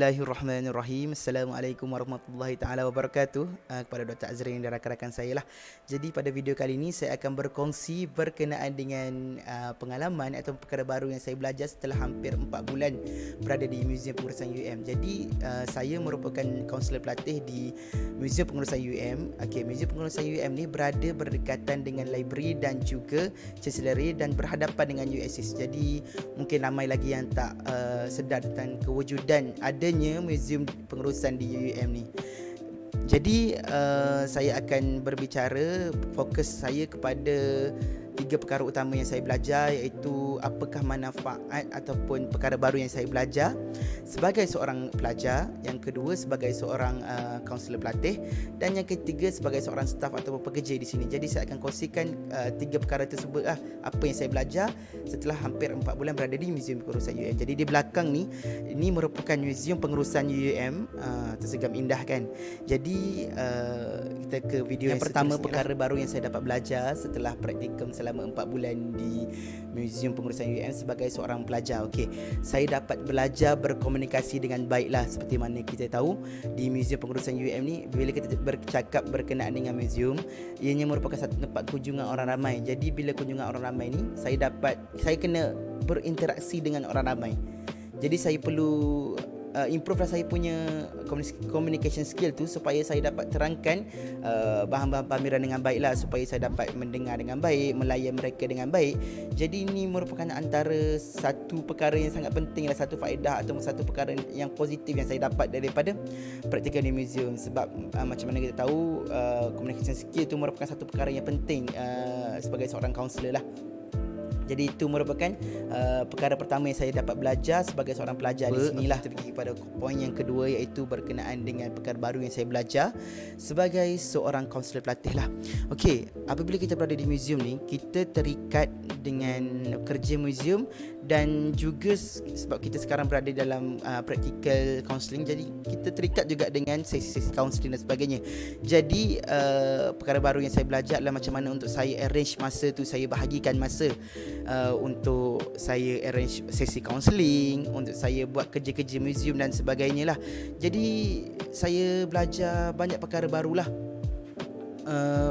Bismillahirrahmanirrahim. Assalamualaikum warahmatullahi taala wabarakatuh. Kepada Dr. Azrin dan rakan-rakan saya lah. Jadi pada video kali ini saya akan berkongsi berkenaan dengan pengalaman atau perkara baru yang saya belajar setelah hampir 4 bulan berada di Muzium Pengurusan UM. Jadi saya merupakan kaunselor pelatih di Muzium Pengurusan UM. Okey, Muzium Pengurusan UM ni berada berdekatan dengan library dan juga chancellery dan berhadapan dengan USS. Jadi mungkin ramai lagi yang tak sedar tentang kewujudan adanya muzium pengurusan di UM ni. Jadi saya akan berbicara, fokus saya kepada 3 perkara utama yang saya belajar, iaitu apakah manfaat ataupun perkara baru yang saya belajar sebagai seorang pelajar, yang kedua sebagai seorang kaunselor pelatih, dan yang ketiga sebagai seorang staf ataupun pekerja di sini. Jadi saya akan kongsikan 3 perkara tersebut apa yang saya belajar setelah hampir 4 bulan berada di Muzium Pengurusan UM. Jadi di belakang ni, ini merupakan Muzium Pengurusan UM. Tersegam indah kan. Jadi kita ke video yang pertama. Perkara baru yang saya dapat belajar setelah praktikum selama 4 bulan di Muzium Pengurusan UM sebagai seorang pelajar. Okey, saya dapat belajar berkomunikasi dengan baiklah. Seperti mana kita tahu, di Muzium Pengurusan UM ni, bila kita bercakap berkenaan dengan muzium, ianya merupakan satu tempat kunjungan orang ramai. Jadi bila kunjungan orang ramai ni, saya kena berinteraksi dengan orang ramai. Jadi saya perlu improve lah saya punya communication skill tu, supaya saya dapat terangkan bahan-bahan pameran dengan baik lah, supaya saya dapat mendengar dengan baik, melayan mereka dengan baik. Jadi ini merupakan antara satu perkara yang sangat penting lah, satu faedah atau satu perkara yang positif yang saya dapat daripada praktikum di muzium. Sebab macam mana kita tahu, communication skill tu merupakan satu perkara yang penting sebagai seorang kaunselor lah. Jadi itu merupakan perkara pertama yang saya dapat belajar sebagai seorang pelajar di sinilah. Kita pergi kepada poin yang kedua, iaitu berkenaan dengan perkara baru yang saya belajar sebagai seorang kaunselor pelatih lah. Okey, apabila kita berada di muzium ni, kita terikat dengan kerja muzium, dan juga sebab kita sekarang berada dalam practical counselling, jadi kita terikat juga dengan sesi-sesi counselling dan sebagainya. Jadi perkara baru yang saya belajar adalah macam mana untuk saya arrange masa tu, saya bahagikan masa untuk saya arrange sesi counselling, untuk saya buat kerja-kerja muzium dan sebagainya lah. Jadi saya belajar banyak perkara barulah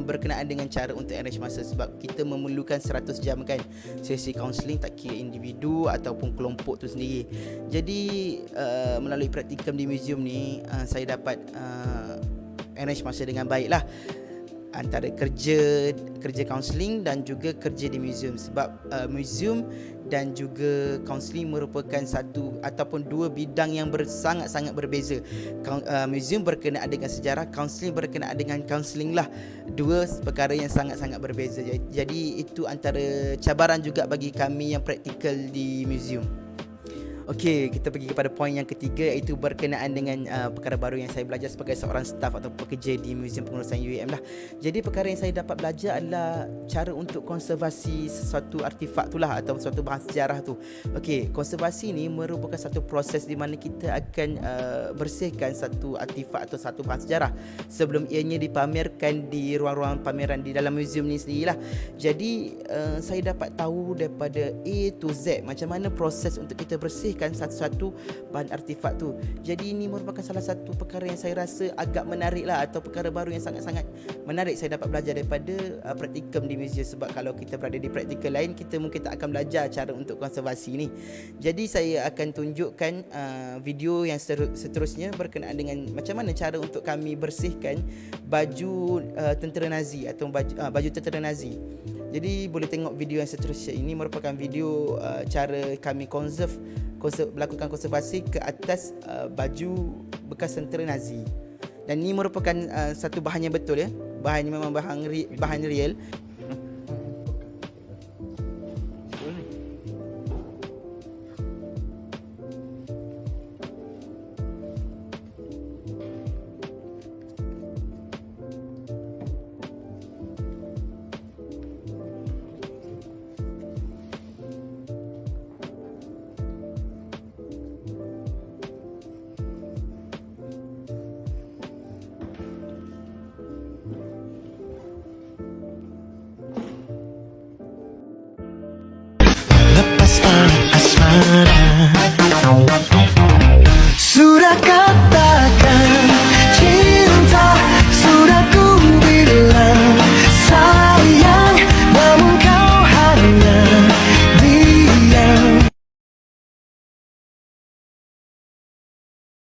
berkenaan dengan cara untuk arrange masa, sebab kita memerlukan 100 jam kan sesi counselling, tak kira individu ataupun kelompok tu sendiri. Jadi melalui praktikum di muzium ni, saya dapat arrange masa dengan baik lah antara kerja counselling dan juga kerja di muzium. Sebab muzium dan juga counselling merupakan satu ataupun dua bidang yang sangat-sangat berbeza. Muzium berkenaan dengan sejarah, counselling berkenaan dengan counselling lah. Dua perkara yang sangat-sangat berbeza. Jadi itu antara cabaran juga bagi kami yang praktikal di muzium. Okey, kita pergi kepada poin yang ketiga, iaitu berkenaan dengan perkara baru yang saya belajar sebagai seorang staf atau pekerja di Muzium Pengurusan UM lah. Jadi perkara yang saya dapat belajar adalah cara untuk konservasi sesuatu artifak tu lah, atau sesuatu bahan sejarah tu. Okey, konservasi ni merupakan satu proses di mana kita akan bersihkan satu artifak atau satu bahan sejarah sebelum ianya dipamerkan di ruang-ruang pameran di dalam muzium ni sendirilah. Jadi saya dapat tahu daripada A to Z macam mana proses untuk kita bersih satu-satu bahan artifak tu. Jadi ini merupakan salah satu perkara yang saya rasa agak menarik lah, atau perkara baru yang sangat-sangat menarik saya dapat belajar daripada praktikum di muzium. Sebab kalau kita berada di praktikal lain, kita mungkin tak akan belajar cara untuk konservasi ni. Jadi saya akan tunjukkan video yang seterusnya berkenaan dengan macam mana cara untuk kami bersihkan baju tentera Nazi atau baju tentera Nazi. Jadi boleh tengok video yang seterusnya. Ini merupakan video cara kami melakukan konservasi ke atas baju bekas tentera Nazi. Dan ini merupakan satu bahan yang betul ya. Bahannya memang bahan real. Asmara